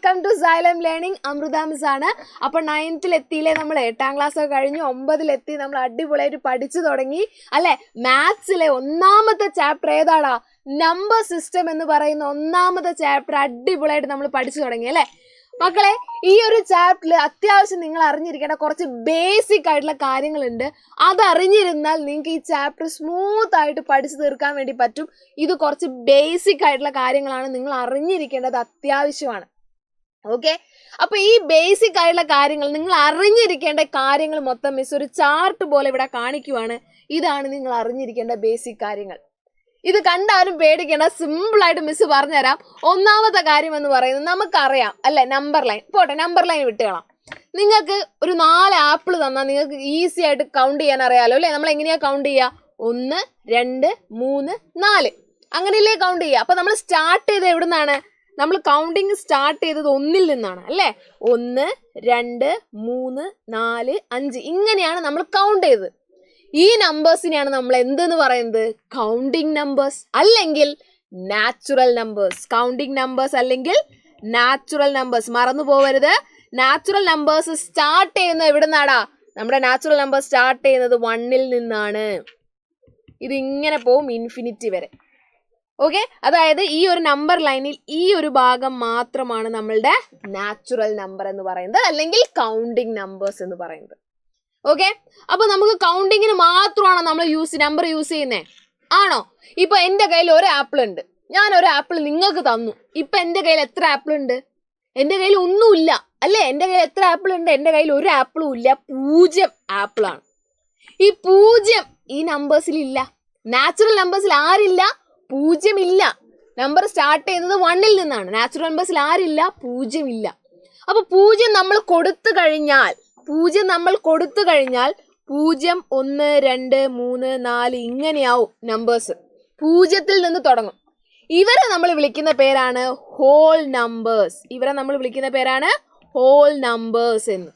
Welcome to Xylem learning. Amrita miss ആണ്. അപ്പോൾ 9th എത്തിയില്ലേ, നമ്മൾ 8ാം ക്ലാസ് ഒക്കെ കഴിഞ്ഞു 9ൽ എത്തി. നമ്മൾ അടിപൊളിയായിട്ട് പഠിച്ചു തുടങ്ങി അല്ലെ. മാത്സിലെ ഒന്നാമത്തെ ചാപ്റ്റർ ഏതാടാ? നമ്പർ സിസ്റ്റം എന്ന് പറയുന്ന ഒന്നാമത്തെ ചാപ്റ്റർ അടിപൊളിയായിട്ട് നമ്മൾ പഠിച്ചു തുടങ്ങി അല്ലെ മക്കളെ. ഈ ഒരു ചാപ്റ്ററിൽ അത്യാവശ്യം നിങ്ങൾ അറിഞ്ഞിരിക്കേണ്ട കുറച്ച് ബേസിക് ആയിട്ടുള്ള കാര്യങ്ങളുണ്ട്. അതറിഞ്ഞിരുന്നാൽ നിങ്ങൾക്ക് ഈ ചാപ്റ്റർ സ്മൂത്ത് ആയിട്ട് പഠിച്ചു തീർക്കാൻ വേണ്ടി പറ്റും. ഇത് കുറച്ച് ബേസിക് ആയിട്ടുള്ള കാര്യങ്ങളാണ്, നിങ്ങൾ അറിഞ്ഞിരിക്കേണ്ടത് അത്യാവശ്യമാണ്. ഓക്കെ, അപ്പൊ ഈ ബേസിക് ആയിട്ടുള്ള കാര്യങ്ങൾ, നിങ്ങൾ അറിഞ്ഞിരിക്കേണ്ട കാര്യങ്ങൾ മൊത്തം മിസ് ഒരു ചാർട്ട് പോലെ ഇവിടെ കാണിക്കുവാണ്. ഇതാണ് നിങ്ങൾ അറിഞ്ഞിരിക്കേണ്ട ബേസിക് കാര്യങ്ങൾ. ഇത് കണ്ടാലും പേടിക്കേണ്ട, സിമ്പിൾ ആയിട്ട് മിസ് പറഞ്ഞുതരാം. ഒന്നാമത്തെ കാര്യം എന്ന് പറയുന്നത് നമുക്കറിയാം അല്ലെ, നമ്പർ ലൈൻ. പോട്ടെ, നമ്പർ ലൈൻ വിട്ടുകളാം. നിങ്ങൾക്ക് ഒരു 4 ആപ്പിൾ തന്നാൽ നിങ്ങൾക്ക് ഈസി ആയിട്ട് കൗണ്ട് ചെയ്യാൻ അറിയാലോ അല്ലെ. നമ്മൾ എങ്ങനെയാ കൗണ്ട് ചെയ്യുക? 1 2 3 4 അങ്ങനെയല്ലേ കൗണ്ട് ചെയ്യുക. അപ്പൊ നമ്മൾ സ്റ്റാർട്ട് ചെയ്ത് എവിടെ നിന്നാണ്? നമ്മൾ കൗണ്ടിങ് സ്റ്റാർട്ട് ചെയ്തത് 1ൽ നിന്നാണ് അല്ലേ. 1 2 3 4 5 ഇങ്ങനെയാണ് നമ്മൾ കൗണ്ട് ചെയ്തത്. ഈ നമ്പേഴ്സിനെയാണ് നമ്മൾ എന്തെന്ന് പറയുന്നത്? കൗണ്ടിങ് നമ്പേഴ്സ് അല്ലെങ്കിൽ നാച്ചുറൽ നമ്പേഴ്സ്. കൗണ്ടിങ് നമ്പേഴ്സ് അല്ലെങ്കിൽ നാച്ചുറൽ നമ്പേഴ്സ്. മറന്നു പോകരുത്. നാച്ചുറൽ നമ്പേഴ്സ് സ്റ്റാർട്ട് ചെയ്യുന്നത് എവിടെ നിന്നാടാ? നമ്മുടെ നാച്ചുറൽ നമ്പർ സ്റ്റാർട്ട് ചെയ്യുന്നത് 1ൽ നിന്നാണ്. ഇതിങ്ങനെ പോവും ഇൻഫിനിറ്റി വരെ. ഓക്കെ, അതായത് ഈ ഒരു നമ്പർ ലൈനിൽ ഈ ഒരു ഭാഗം മാത്രമാണ് നമ്മളുടെ നാച്ചുറൽ നമ്പർ എന്ന് പറയുന്നത്, അല്ലെങ്കിൽ കൗണ്ടിങ് നമ്പേഴ്സ് എന്ന് പറയുന്നത്. ഓക്കെ, അപ്പൊ നമുക്ക് കൗണ്ടിങ്ങിന് മാത്രമാണോ നമ്മൾ നമ്പർ യൂസ് ചെയ്യുന്നേ? ആണോ? ഇപ്പൊ എന്റെ കയ്യിൽ ഒരു ആപ്പിൾ ഉണ്ട്, ഞാൻ ഒരു ആപ്പിൾ നിങ്ങൾക്ക് തന്നു. ഇപ്പൊ എന്റെ കയ്യിൽ എത്ര ആപ്പിൾ ഉണ്ട്? എന്റെ കയ്യിൽ ഒന്നുമില്ല അല്ലേ. എന്റെ കയ്യിൽ എത്ര ആപ്പിൾ ഉണ്ട്? എന്റെ കയ്യിൽ ഒരു ആപ്പിളും ഇല്ല, 0 ആപ്പിളാണ്. ഈ 0 ഈ നമ്പേഴ്സിൽ ഇല്ല. നാച്ചുറൽ നമ്പേഴ്സിൽ ആരില്ല? 0 ഇല്ല. നമ്പർ സ്റ്റാർട്ട് ചെയ്യുന്നത് 1ൽ നിന്നാണ്. നാച്ചുറൽ നമ്പേഴ്സിൽ ആരില്ല? 0 ഇല്ല. അപ്പൊ 0 നമ്മൾ കൊടുത്തു കഴിഞ്ഞാൽ 0 1 2 3 4 ഇങ്ങനെയാവും നമ്പേഴ്സ്. 0ൽ നിന്ന് തുടങ്ങും. ഇവരെ നമ്മൾ വിളിക്കുന്ന പേരാണ് ഹോൾ നമ്പേഴ്സ്. ഹോൾ നമ്പേഴ്സ് എന്ന്.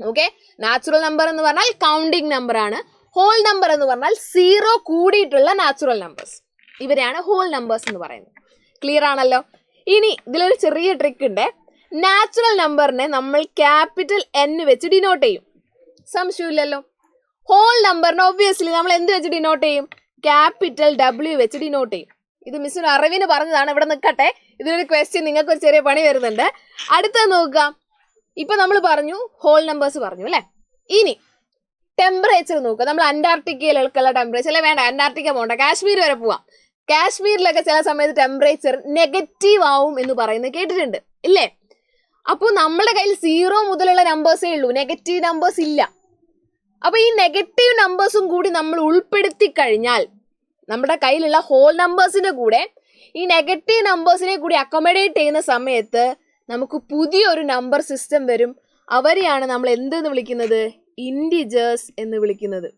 ഓക്കെ, നാച്ചുറൽ നമ്പർ എന്ന് പറഞ്ഞാൽ കൗണ്ടിങ് നമ്പർ ആണ്. ഹോൾ നമ്പർ എന്ന് പറഞ്ഞാൽ 0 കൂടിയിട്ടുള്ള നാച്ചുറൽ നമ്പേഴ്സ്. ഇവരെയാണ് ഹോൾ നമ്പേഴ്സ് എന്ന് പറയുന്നത്. ക്ലിയർ ആണല്ലോ? ഇനി ഇതിലൊരു ചെറിയ ട്രിക്ക് ഉണ്ട്. നാച്ചുറൽ നമ്പറിനെ നമ്മൾ ക്യാപിറ്റൽ N വെച്ച് ഡിനോട്ട് ചെയ്യും. സംശയമില്ലല്ലോ. ഹോൾ നമ്പറിനെ ഒബ്വിയസ്ലി നമ്മൾ എന്ത് വെച്ച് ഡിനോട്ട് ചെയ്യും? ക്യാപിറ്റൽ W വെച്ച് ഡിനോട്ട് ചെയ്യും. ഇത് മിസ്സിന് അറിവിന് പറഞ്ഞതാണ്. ഇവിടെ നിൽക്കട്ടെ, ഇതിനൊരു ക്വസ്റ്റ്യൻ നിങ്ങൾക്ക് ഒരു ചെറിയ പണി വരുന്നുണ്ട്. അടുത്ത നോക്കുക. ഇപ്പൊ നമ്മൾ പറഞ്ഞു ഹോൾ നമ്പേഴ്സ് പറഞ്ഞു അല്ലെ. ഇനി ടെമ്പറേച്ചർ നോക്കുക. നമ്മൾ അന്റാർട്ടിക്കയിലേക്കുള്ള ടെമ്പറേച്ചർ അല്ലെ, വേണ്ട അന്റാർട്ടിക്ക പോകണ്ട, കാശ്മീർ വരെ പോവാം. കാശ്മീരിലൊക്കെ ചില സമയത്ത് ടെമ്പറേച്ചർ നെഗറ്റീവ് ആവും എന്ന് പറയുന്നത് കേട്ടിട്ടുണ്ട് ഇല്ലേ. അപ്പോൾ നമ്മുടെ കയ്യിൽ 0 മുതലുള്ള നമ്പേഴ്സേ ഉള്ളൂ, നെഗറ്റീവ് നമ്പേഴ്സ് ഇല്ല. അപ്പൊ ഈ നെഗറ്റീവ് നമ്പേഴ്സും കൂടി നമ്മൾ ഉൾപ്പെടുത്തി കഴിഞ്ഞാൽ നമ്മുടെ കയ്യിലുള്ള ഹോൾ നമ്പേഴ്സിന്റെ കൂടെ ഈ നെഗറ്റീവ് നമ്പേഴ്സിനെ കൂടി അക്കോമഡേറ്റ് ചെയ്യുന്ന സമയത്ത് നമുക്ക് പുതിയൊരു നമ്പർ സിസ്റ്റം വരും. അവരെയാണ് നമ്മൾ എന്തെന്ന് വിളിക്കുന്നത്? ഇൻഡിജേഴ്സ് എന്ന് വിളിക്കുന്നത്.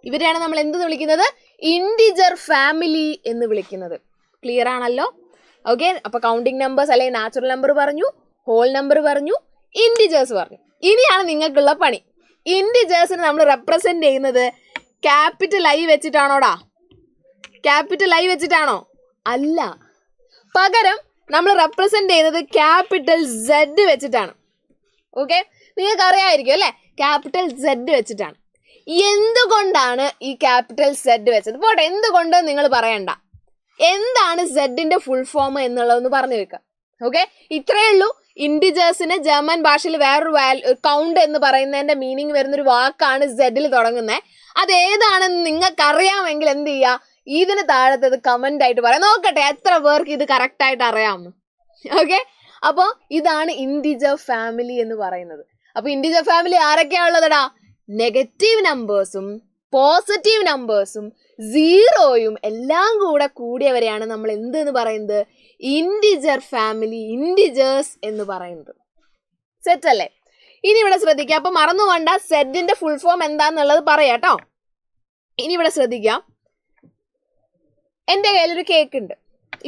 ഇവരെയാണ് നമ്മൾ എന്തെന്ന് വിളിക്കുന്നത്? ഇൻഡിജർ ഫാമിലി എന്ന് വിളിക്കുന്നത്. ക്ലിയർ ആണല്ലോ? ഓക്കെ, അപ്പൊ കൗണ്ടിങ് നമ്പേഴ്സ് അല്ലെങ്കിൽ നാച്ചുറൽ നമ്പർ പറഞ്ഞു, ഹോൾ നമ്പർ പറഞ്ഞു, ഇൻഡിജേഴ്സ് പറഞ്ഞു. ഇനിയാണ് നിങ്ങൾക്കുള്ള പണി. ഇൻഡിജേഴ്സിനെ നമ്മൾ റെപ്രസെന്റ് ചെയ്യുന്നത് ക്യാപിറ്റൽ I വെച്ചിട്ടാണോടാ? ക്യാപിറ്റൽ I വെച്ചിട്ടാണോ? അല്ല, പകരം നമ്മൾ റെപ്രസെന്റ് ചെയ്യുന്നത് ക്യാപിറ്റൽ Z വെച്ചിട്ടാണ്. ഓക്കെ, നിങ്ങൾക്ക് അറിയാമായിരിക്കും അല്ലെ, ക്യാപിറ്റൽ Z വെച്ചിട്ടാണ്. എന്തുകൊണ്ടാണ് ഈ ക്യാപിറ്റൽ Z വെച്ചത്? പോട്ടെ, എന്തുകൊണ്ട് നിങ്ങൾ പറയണ്ട. എന്താണ് സെഡിന്റെ ഫുൾ ഫോം എന്നുള്ളതെന്ന് പറഞ്ഞു വെക്കുക. ഓക്കെ, ഇത്രയേ ഉള്ളൂ. ഇൻഡിജേഴ്സിന് ജർമ്മൻ ഭാഷയിൽ വേറൊരു കൗണ്ട് എന്ന് പറയുന്നതിന്റെ മീനിങ് വരുന്നൊരു വാക്കാണ് സെഡിൽ തുടങ്ങുന്നത്. അതേതാണെന്ന് നിങ്ങൾക്ക് അറിയാമെങ്കിൽ എന്ത് ചെയ്യുക? ഇതിന് താഴത്തത് കമന്റ് ആയിട്ട് പറയാം. നോക്കട്ടെ എത്ര പേർക്ക് ഇത് കറക്റ്റ് ആയിട്ട് അറിയാമെന്ന്. ഓക്കെ, അപ്പോൾ ഇതാണ് ഇൻഡിജർ ഫാമിലി എന്ന് പറയുന്നത്. അപ്പൊ ഇൻഡിജർ ഫാമിലി ആരൊക്കെയാ ഉള്ളതടാ? നെഗറ്റീവ് നമ്പേഴ്സും പോസിറ്റീവ് നമ്പേഴ്സും 0യും എല്ലാം കൂടെ കൂടിയവരെയാണ് നമ്മൾ എന്തെന്ന് പറയുന്നത്? ഇൻഡിജർ ഫാമിലി, ഇൻഡിജേഴ്സ് എന്ന് പറയുന്നത്. സെറ്റ് അല്ലേ? ഇനി ഇവിടെ ശ്രദ്ധിക്കുക. അപ്പൊ മറന്നു വേണ്ട, സെഡിന്റെ ഫുൾ ഫോം എന്താന്നുള്ളത് പറയാട്ടോ. ഇനി ഇവിടെ ശ്രദ്ധിക്കാം. എന്റെ കയ്യിലൊരു കേക്ക് ഉണ്ട്.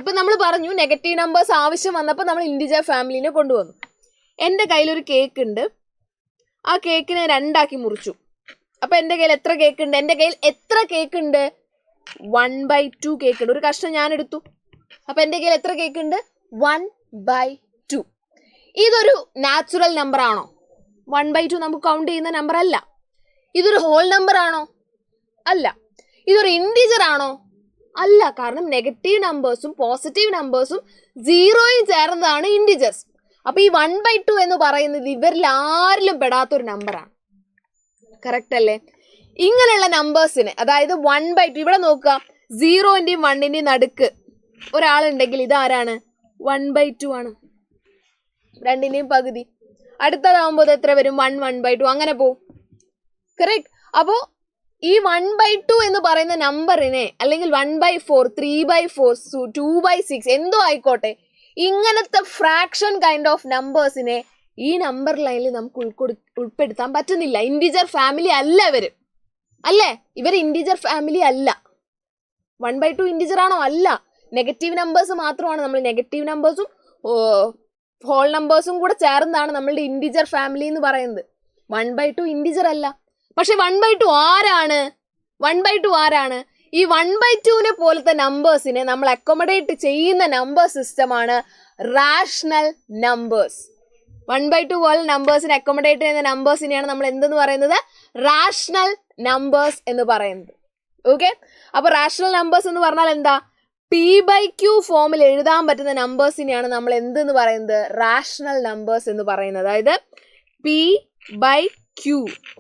ഇപ്പൊ നമ്മൾ പറഞ്ഞു നെഗറ്റീവ് നമ്പേഴ്സ് ആവശ്യം വന്നപ്പോൾ നമ്മൾ ഇൻഡിജർ ഫാമിലിനെ കൊണ്ടുവന്നു. എന്റെ കയ്യിലൊരു കേക്ക് ഉണ്ട്. ആ കേക്കിനെ 2 ആക്കി മുറിച്ചു. അപ്പൊ എന്റെ കയ്യിൽ എത്ര കേക്ക് ഉണ്ട്? എന്റെ കയ്യിൽ എത്ര കേക്ക് ഉണ്ട്? 1/2 കേക്ക് ഉണ്ട്. ഒരു കഷ്ണം ഞാൻ എടുത്തു. അപ്പൊ എന്റെ കയ്യിൽ എത്ര കേക്ക് ഉണ്ട്? 1 1/2. ഇതൊരു നാച്ചുറൽ നമ്പർ ആണോ? 1/2 നമുക്ക് കൗണ്ട് ചെയ്യുന്ന നമ്പർ അല്ല. ഇതൊരു ഹോൾ നമ്പർ ആണോ? അല്ല. ഇതൊരു ഇൻഡിജർ ആണോ? അല്ല. കാരണം നെഗറ്റീവ് നമ്പേഴ്സും പോസിറ്റീവ് നമ്പേഴ്സും സീറോയും ചേർന്നതാണ് ഇൻഡിജേഴ്സ്. അപ്പൊ ഈ 1/2 എന്ന് പറയുന്നത് ഇവരിൽ ആരിലും പെടാത്തൊരു നമ്പറാണ്. കറക്റ്റ് അല്ലേ? ഇങ്ങനെയുള്ള നമ്പേഴ്സിന്, അതായത് 1/2, ഇവിടെ നോക്കുക, 0ന്റെയും 1ന്റെയും നടുക്ക് ഒരാളുണ്ടെങ്കിൽ ഇതാരാണ്? 1/2 ആണ്. 2ന്റെയും പകുതി. അടുത്തതാവുമ്പോൾ എത്ര വരും? 1/2 അങ്ങനെ പോവും. കറക്റ്റ്. അപ്പോ ഈ 1/2 എന്ന് പറയുന്ന നമ്പറിനെ, അല്ലെങ്കിൽ 1/4, 3/4, 2/6 എന്തോ ആയിക്കോട്ടെ, ഇങ്ങനത്തെ ഫ്രാക്ഷൻ കൈൻഡ് ഓഫ് നമ്പേഴ്സിനെ ഈ നമ്പർ ലൈനിൽ നമുക്ക് ഉൾപ്പെടുത്താൻ പറ്റുന്നില്ല. ഇൻഡിജർ ഫാമിലി അല്ല ഇവര്, അല്ലേ? ഇവർ ഇൻഡിജർ ഫാമിലി അല്ല. 1/2 ഇൻഡിജർ ആണോ? അല്ല. നെഗറ്റീവ് നമ്പേഴ്സ് മാത്രമാണ്. നമ്മൾ നെഗറ്റീവ് നമ്പേഴ്സും ഹോൾ നമ്പേഴ്സും കൂടെ ചേർന്നാണ് നമ്മളുടെ ഇൻഡിജർ ഫാമിലി എന്ന് പറയുന്നത്. 1/2 ഇൻഡിജർ അല്ല. പക്ഷെ 1/2 ആരാണ്? 1/2 ആരാണ്? ഈ 1/2നെ പോലത്തെ നമ്പേഴ്സിനെ നമ്മൾ അക്കോമഡേറ്റ് ചെയ്യുന്ന നമ്പർ സിസ്റ്റമാണ് റാഷണൽ നമ്പേഴ്സ്. 1/2 പോലെ നമ്പേഴ്സിനെ അക്കോമഡേറ്റ് ചെയ്യുന്ന നമ്പേഴ്സിനെയാണ് നമ്മൾ എന്തെന്ന് പറയുന്നത്? റാഷണൽ നമ്പേഴ്സ് എന്ന് പറയുന്നത്. ഓക്കെ. അപ്പൊ റാഷണൽ നമ്പേഴ്സ് എന്ന് പറഞ്ഞാൽ എന്താ? P/Q ഫോമിൽ എഴുതാൻ പറ്റുന്ന നമ്പേഴ്സിനെയാണ് നമ്മൾ എന്തെന്ന് പറയുന്നത്? റാഷണൽ നമ്പേഴ്സ് എന്ന് പറയുന്നത്. അതായത് P/Q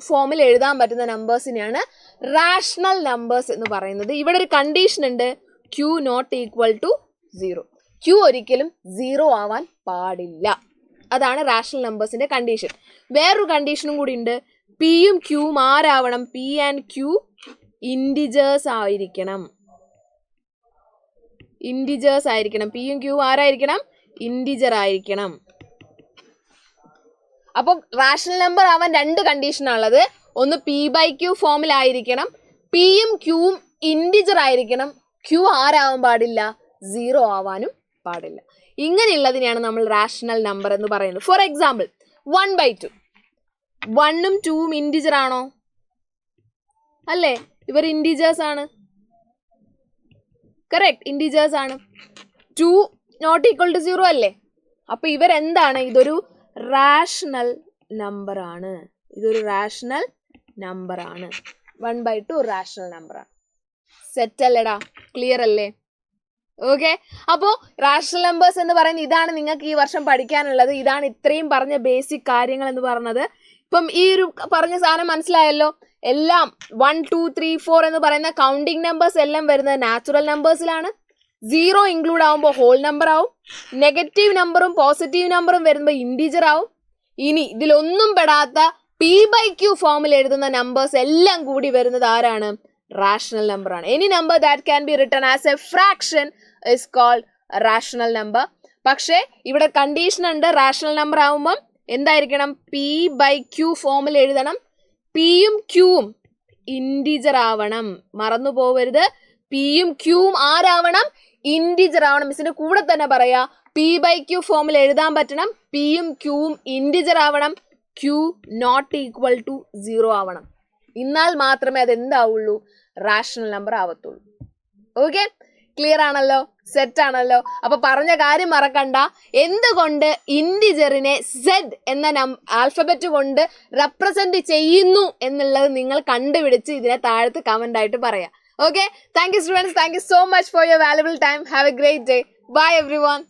ഫോമിൽ എഴുതാൻ പറ്റുന്ന നമ്പേഴ്സിനെയാണ് റാഷണൽ നമ്പേഴ്സ് എന്ന് പറയുന്നത്. ഇവിടെ ഒരു കണ്ടീഷൻ ഉണ്ട്, Q not equal to 0. Q ഒരിക്കലും 0 ആവാൻ പാടില്ല. അതാണ് റാഷണൽ നമ്പേഴ്സിന്റെ കണ്ടീഷൻ. വേറൊരു കണ്ടീഷനും കൂടി ഉണ്ട്. പിയും ക്യൂവും ആരാവണം? P and Q ഇൻഡിജേഴ്സ് ആയിരിക്കണം. ഇൻഡിജേഴ്സ് ആയിരിക്കണം. പിയും ക്യൂവും ആരായിരിക്കണം? ഇൻഡിജർ ആയിരിക്കണം. അപ്പൊ റാഷണൽ നമ്പർ ആവാൻ 2 കണ്ടീഷനാണുള്ളത്. ഒന്ന് P/Q ഫോമിലായിരിക്കണം, പിയും ക്യൂവും ഇൻഡിജർ ആയിരിക്കണം. ക്യൂ ആരാവാൻ പാടില്ല? 0 ആവാനും പാടില്ല. ഇങ്ങനെയുള്ളതിനെയാണ് നമ്മൾ റാഷണൽ നമ്പർ എന്ന് പറയുന്നത്. For example 1/2. 1ഉം 2ഉം ഇൻഡിജർ ആണോ? അല്ലേ? ഇവർ ഇൻഡിജേഴ്സ് ആണ്. കറക്റ്റ്, ഇൻഡിജേഴ്സ് ആണ്. 2 നോട്ട് ഈക്വൽ ടു 0 അല്ലേ? അപ്പൊ ഇവരെന്താണ്? ഇതൊരു റാഷണൽ നമ്പർ ആണ്. ഇതൊരു റാഷണൽ നമ്പർ ആണ്. 1/2 റാഷണൽ നമ്പർ ആണ്. സെറ്റ് അല്ലേടാ? ക്ലിയർ അല്ലേ? ഓക്കെ. അപ്പോൾ റാഷണൽ നമ്പേഴ്സ് എന്ന് പറയുന്നത് ഇതാണ് നിങ്ങൾക്ക് ഈ വർഷം പഠിക്കാനുള്ളത്. ഇതാണ് ഇത്രയും പറഞ്ഞ ബേസിക് കാര്യങ്ങൾ എന്ന് പറഞ്ഞത്. ഇപ്പം ഈ ഒരു പറഞ്ഞ സാധനം മനസ്സിലായല്ലോ. എല്ലാം 1, 2, 3, 4 എന്ന് പറയുന്ന കൗണ്ടിങ് നമ്പേഴ്സ് എല്ലാം വരുന്നത് നാച്ചുറൽ നമ്പേഴ്സിലാണ്. 0 ഇൻക്ലൂഡ് ആവുമ്പോൾ ഹോൾ നമ്പർ ആവും. നെഗറ്റീവ് നമ്പറും പോസിറ്റീവ് നമ്പറും വരുമ്പോൾ ഇൻഡിജർ ആവും. ഇനി ഇതിലൊന്നും പെടാത്ത P/Q ഫോമിൽ എഴുതുന്ന നമ്പേഴ്സ് എല്ലാം കൂടി വരുന്നത് ആരാണ്? റാഷണൽ നമ്പർ ആണ്. Any number that can be written as a fraction is called rational number. പക്ഷേ ഇവിടെ കണ്ടീഷൻ ഉണ്ട്. റാഷണൽ നമ്പർ ആവുമ്പം എന്തായിരിക്കണം? P/Q ഫോമിൽ എഴുതണം. പിയും ക്യൂവും ഇൻഡിജർ ആവണം. മറന്നു പോവരുത്. പിയും ക്യൂവും ആരാവണം? ഇൻഡിജർ ആവണം. മിസ്സിന്റെ കൂടെ തന്നെ പറയാ, P/Q ഫോമിൽ എഴുതാൻ പറ്റണം. പിയും ക്യൂവും ഇൻഡിജർ ആവണം. Q നോട്ട് ഈക്വൽ ടു 0 ആവണം. എന്നാൽ മാത്രമേ അത് എന്താവുള്ളൂ? റാഷണൽ നമ്പർ ആവത്തുള്ളൂ. ഓക്കെ, ക്ലിയർ ആണല്ലോ? സെറ്റ് ആണല്ലോ? അപ്പൊ പറഞ്ഞ കാര്യം മറക്കണ്ട. എന്തുകൊണ്ട് ഇൻഡിജറിനെ Z എന്ന ആൽഫബറ്റ് കൊണ്ട് റെപ്രസെന്റ് ചെയ്യുന്നു എന്നുള്ളത് നിങ്ങൾ കണ്ടുപിടിച്ച് ഇതിനെ താഴത്ത് കമന്റ് ആയിട്ട് പറയാം. Okay, thank you students. Thank you so much for your valuable time. Have a great day. Bye everyone.